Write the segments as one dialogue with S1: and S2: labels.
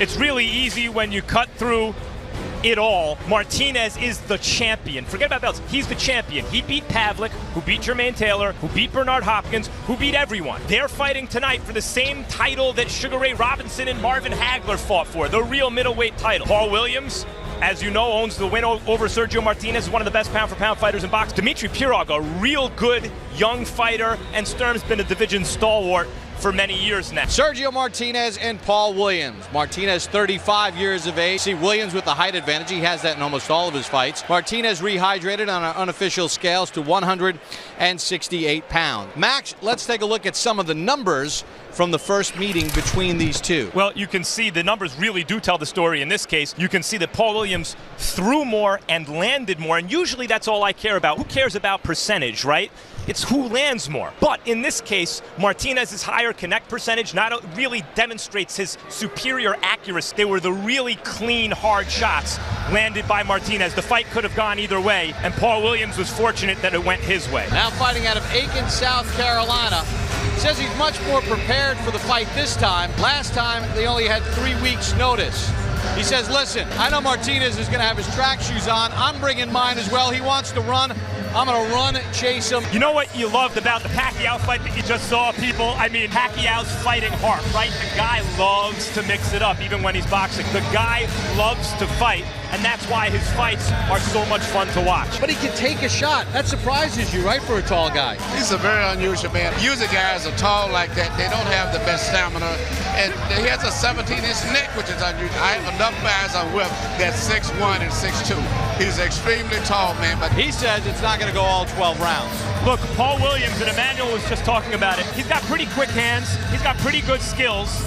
S1: It's really easy when you cut through it all. Martinez is the champion. Forget about belts. He's the champion. He beat Pavlik, who beat Jermaine Taylor, who beat Bernard Hopkins, who beat everyone. They're fighting tonight for the same title that Sugar Ray Robinson and Marvin Hagler fought for, the real middleweight title. Paul Williams, as you know, owns the win over Sergio Martinez, one of the best pound-for-pound fighters in boxing. Dmitry Pirog, a real good young fighter, and Sturm's been a division stalwart for many years now.
S2: Sergio Martinez and Paul Williams. Martinez 35 years of age. See Williams with the height advantage. He has that in almost all of his fights. Martinez rehydrated on our unofficial scales to 168 pounds. Max, let's take a look at some of the numbers from the first meeting between these two.
S1: Well, you can see the numbers really do tell the story in this case. You can see that Paul Williams threw more and landed more, and usually that's all I care about. Who cares about percentage, right? It's who lands more. But in this case, Martinez's higher connect percentage not really demonstrates his superior accuracy. They were the really clean, hard shots landed by Martinez. The fight could have gone either way, and Paul Williams was fortunate that it went his way.
S2: Now fighting out of Aiken, South Carolina. Says he's much more prepared for the fight this time. Last time, they only had 3 weeks' notice. He says, listen, I know Martinez is going to have his track shoes on. I'm bringing mine as well. He wants to run. I'm going to run, chase him.
S1: You know what you loved about the Pacquiao fight that you just saw, people? I mean, Pacquiao's fighting hard, right? The guy loves to mix it up, even when he's boxing. The guy loves to fight, and that's why his fights are so much fun to watch.
S2: But he can take a shot. That surprises you, right, for a tall guy?
S3: He's a very unusual man. Usually guys are tall like that, they don't have the best stamina, and he has a 17-inch neck, which is unusual. I have enough guys on whip that's 6'1 and 6'2. He's an extremely tall man, but
S2: he says it's not going to go all 12 rounds.
S1: Look, Paul Williams, and Emmanuel was just talking about it, he's got pretty quick hands, he's got pretty good skills.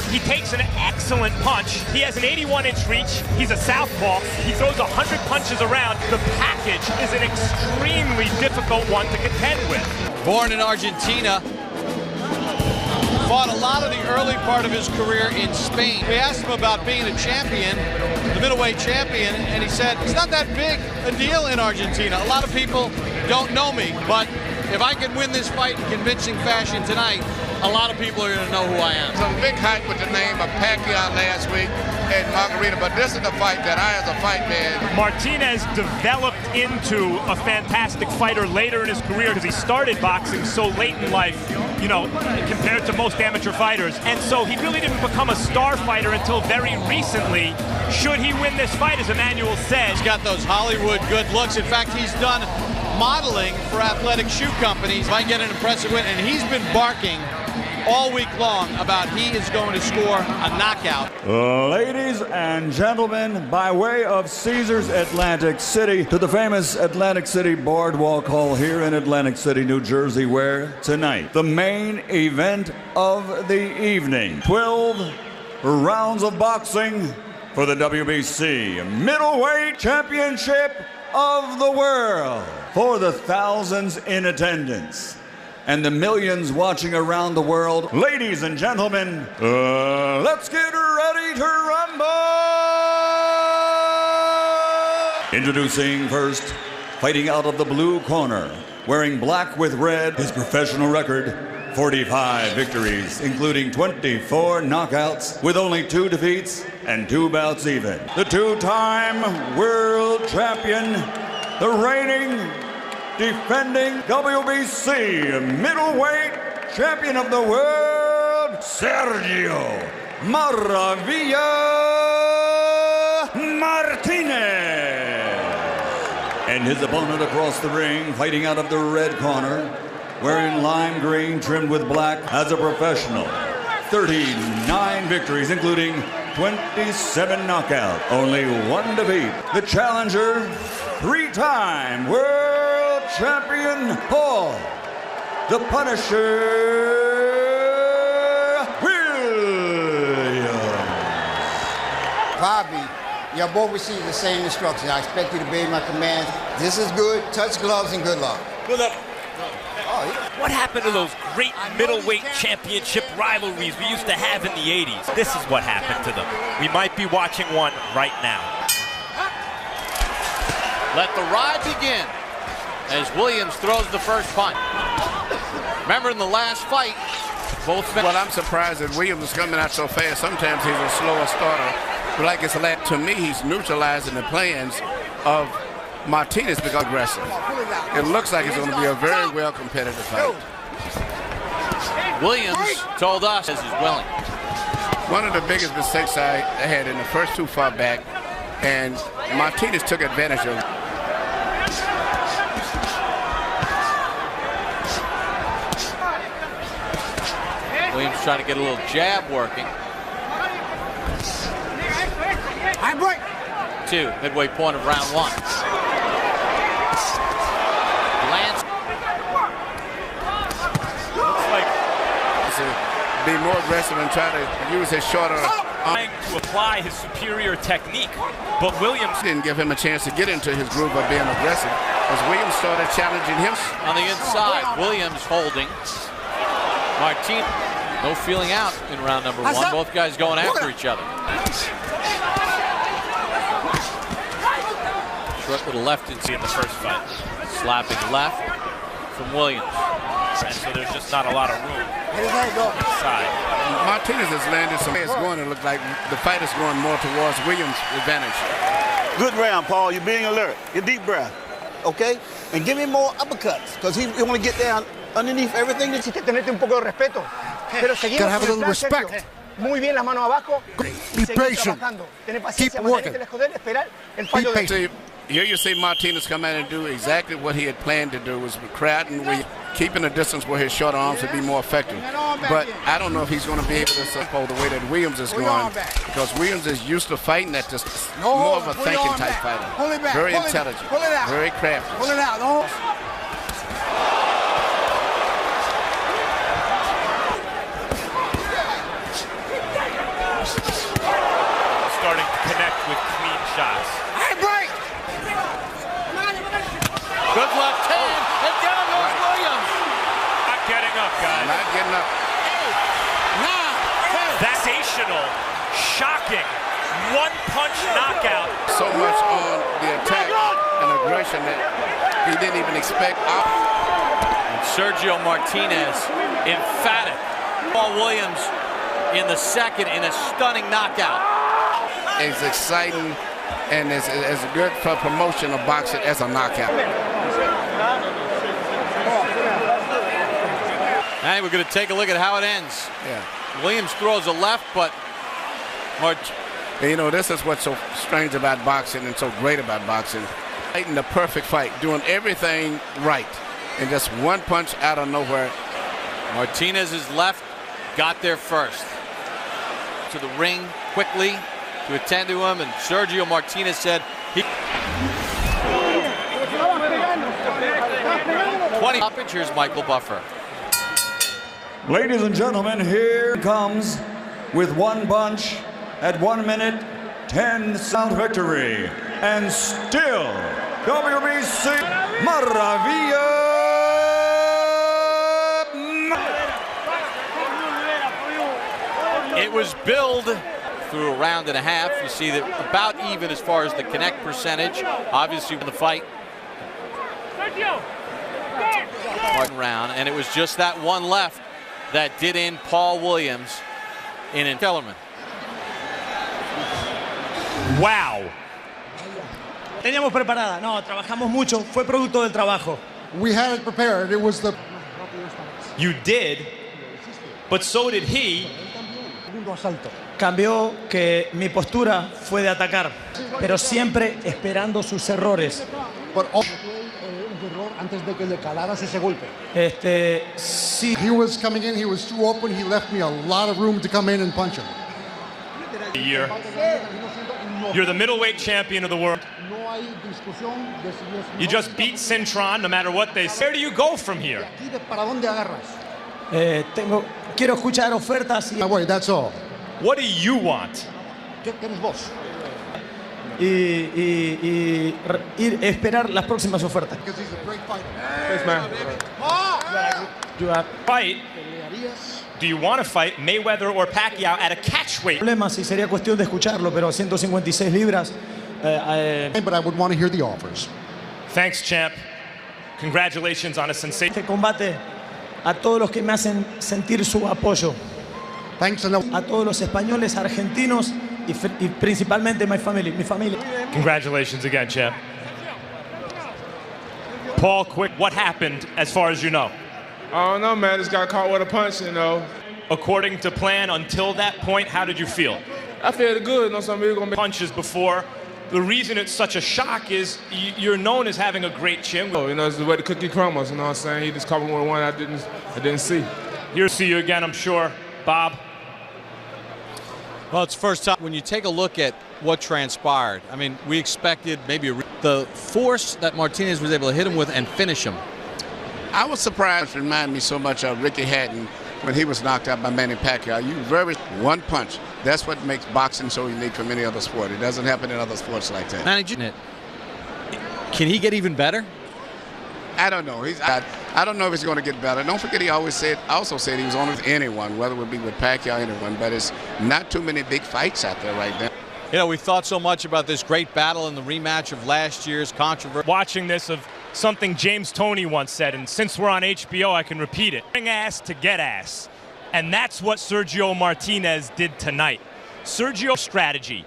S1: He takes an excellent punch. He has an 81-inch reach. He's a southpaw. He throws 100 punches around. The package is an extremely difficult one to contend with.
S2: Born in Argentina, fought a lot of the early part of his career in Spain. We asked him about being a champion, the middleweight champion, and he said, it's not that big a deal in Argentina. A lot of people don't know me, but if I can win this fight in convincing fashion tonight, a lot of people are going to know who I am.
S3: Some big hype with the name of Pacquiao last week and Margarita, but this is the fight that I, as a fight man.
S1: Martinez developed into a fantastic fighter later in his career because he started boxing so late in life, you know, compared to most amateur fighters. And so he really didn't become a star fighter until very recently. Should he win this fight, as Emmanuel said.
S2: He's got those Hollywood good looks. In fact, he's done modeling for athletic shoe companies. Might get an impressive win, and he's been barking all week long about he is going to score a knockout.
S4: Ladies and gentlemen, by way of Caesars Atlantic City to the famous Atlantic City Boardwalk Hall here in Atlantic City, New Jersey, where tonight the main event of the evening, 12 rounds of boxing for the WBC Middleweight Championship of the world. For the thousands in attendance and the millions watching around the world, ladies and gentlemen, let's get ready to rumble! Introducing first, fighting out of the blue corner, wearing black with red, his professional record, 45 victories, including 24 knockouts, with only 2 defeats and 2 bouts even. The 2-time world champion, the reigning, defending WBC middleweight champion of the world, Sergio Maravilla Martinez. And his opponent across the ring, fighting out of the red corner, wearing lime green trimmed with black, as a professional, 39 victories, including 27 knockouts, only 1 defeat. The challenger, 3-time world champion, Paul the Punisher Williams.
S5: Bobby, y'all both received the same instructions. I expect you to obey my commands. This is good. Touch gloves and good luck.
S1: Good luck. What happened to those great middleweight championship rivalries we used to have in the 80s? This is what happened to them. We might be watching one right now.
S2: Let the ride begin as Williams throws the first punch. Remember in the last fight, Both.
S3: Well, I'm surprised that Williams is coming out so fast. Sometimes he's a slower starter. But like it's to me, he's neutralizing the plans of Martinez because aggressive. It looks like it's going to be a very well competitive fight.
S2: Williams told us as he's willing.
S3: One of the biggest mistakes I had in the first two fought back, and Martinez took advantage of it.
S2: Williams trying to get a little jab working. Two, midway point of round one. Lance.
S1: Looks like
S3: To be more aggressive and try to use his shorter
S1: trying to apply his superior technique, but Williams
S3: didn't give him a chance to get into his groove of being aggressive as Williams started challenging him.
S2: On the inside, Williams holding. Martinez, no feeling out in round number one. Both guys going after each other. Short little left in the first fight. Slapping left from Williams.
S1: and so there's just not a lot of room inside.
S3: Martinez has landed some. It's going to look like the fight is going more towards Williams' advantage.
S6: Good round, Paul. You're being alert. Your deep breath, okay? And give me more uppercuts, because he want to get down underneath everything.
S7: Tenerte un poco de respeto. Pero
S8: Gotta have a little respect.
S7: Muy bien, las manos abajo.
S8: Be patient. Keep working. Be patient.
S3: Here you see Martinez come out and do exactly what he had planned to do, was crowding, keeping a distance where his short arms would be more effective. But I don't know if he's going to be able to support the way that Williams is going, because Williams is used to fighting at this, more of a thinking type fighter. Very intelligent, very crafty.
S8: Pull it out. No.
S1: Starting to connect with clean shots.
S2: Good left hand, and down goes Williams.
S1: Not getting up, guys.
S3: Not getting up.
S1: Sensational, shocking, one-punch knockout.
S3: So much on the attack and aggression that he didn't even expect.
S2: And Sergio Martinez, emphatic. Paul Williams in the second in a stunning knockout.
S3: It's exciting and it's good for promotion of boxing as a knockout.
S2: And we're going to take a look at how it ends.
S3: Yeah.
S2: Williams throws a left, but
S3: You know, this is what's so strange about boxing and so great about boxing. Fighting the perfect fight, doing everything right, and just one punch out of nowhere.
S2: Martinez's left got there first. To the ring quickly to attend to him, and Sergio Martinez said he... 20 stoppage. Here's Michael Buffer.
S4: Ladies and gentlemen, here comes with one punch at 1 minute 10 sound victory, and still WBC Maravilla.
S2: It was billed through a round and a half. You see that about even as far as the connect percentage. Obviously in the fight. One round, and it was just that one left that did in Paul Williams in Kellerman.
S1: Wow.
S9: Teníamos preparada, no, trabajamos mucho, fue producto del trabajo.
S8: We had it prepared. It was the...
S1: You did, but so did he.
S9: Cambió que mi postura fue de atacar, pero siempre esperando sus errores.
S8: Antes de que le calara ese golpe.
S9: Sí.
S8: He was coming in, he was too open, he left me a lot of room to come in and punch him.
S1: You're the middleweight champion of the world. You just beat Cintron no matter what they say. Where do you go from here?
S9: Quiero escuchar ofertas.
S8: My way, that's all.
S1: What do you want?
S9: Y esperar las próximas ofertas.
S1: Fight. Do you want to fight Mayweather or Pacquiao at a catch weight?
S9: Problema si sería cuestión de escucharlo, pero 156 libras.
S8: But I would want to hear the offers.
S1: Thanks, champ. Congratulations on a sensation.
S9: Este combate a todos los que me hacen sentir su apoyo,
S8: Thanks enough.
S9: a todos los españoles, argentinos y principalmente mi familia.
S1: Congratulations again, champ. Paul, quick, what happened as far as you know?
S10: I don't know, man. Just got caught with a punch, you know.
S1: According to plan, until that point, how did you feel?
S10: I feel good. You know, some people gonna be
S1: Punches before. The reason it's such a shock is you're known as having a great chin.
S10: you know, it's the way the cookie crumbles. You know what I'm saying? He just caught me with one I didn't see.
S1: Here to see you again, I'm sure. Bob?
S2: Well, it's first time when you take a look at what transpired. I mean, we expected maybe the force that Martinez was able to hit him with and finish him.
S3: I was surprised. It reminded me so much of Ricky Hatton when he was knocked out by Manny Pacquiao. One punch. That's what makes boxing so unique from any other sport. It doesn't happen in other sports like that.
S2: Managing it. Can he get even better?
S3: I don't know. I don't know if he's going to get better. Don't forget, he also said he was on with anyone, whether it would be with Pacquiao or anyone. But it's not too many big fights out there right now.
S2: You know, we thought so much about this great battle in the rematch of last year's controversy.
S1: Watching this of something James Toney once said, and since we're on HBO, I can repeat it. Bring ass to get ass. And that's what Sergio Martinez did tonight. Sergio's strategy,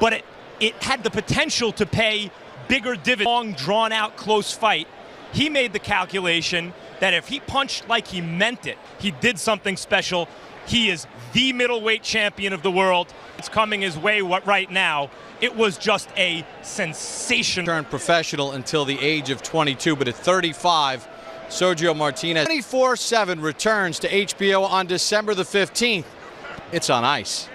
S1: but it had the potential to pay bigger dividends. Long, drawn-out, close fight. He made the calculation that if he punched like he meant it, he did something special. He is the middleweight champion of the world. It's coming his way right now. It was just a sensation.
S2: Turned professional until the age of 22, but at 35, Sergio Martinez 24/7 returns to HBO on December the 15th. It's on ice.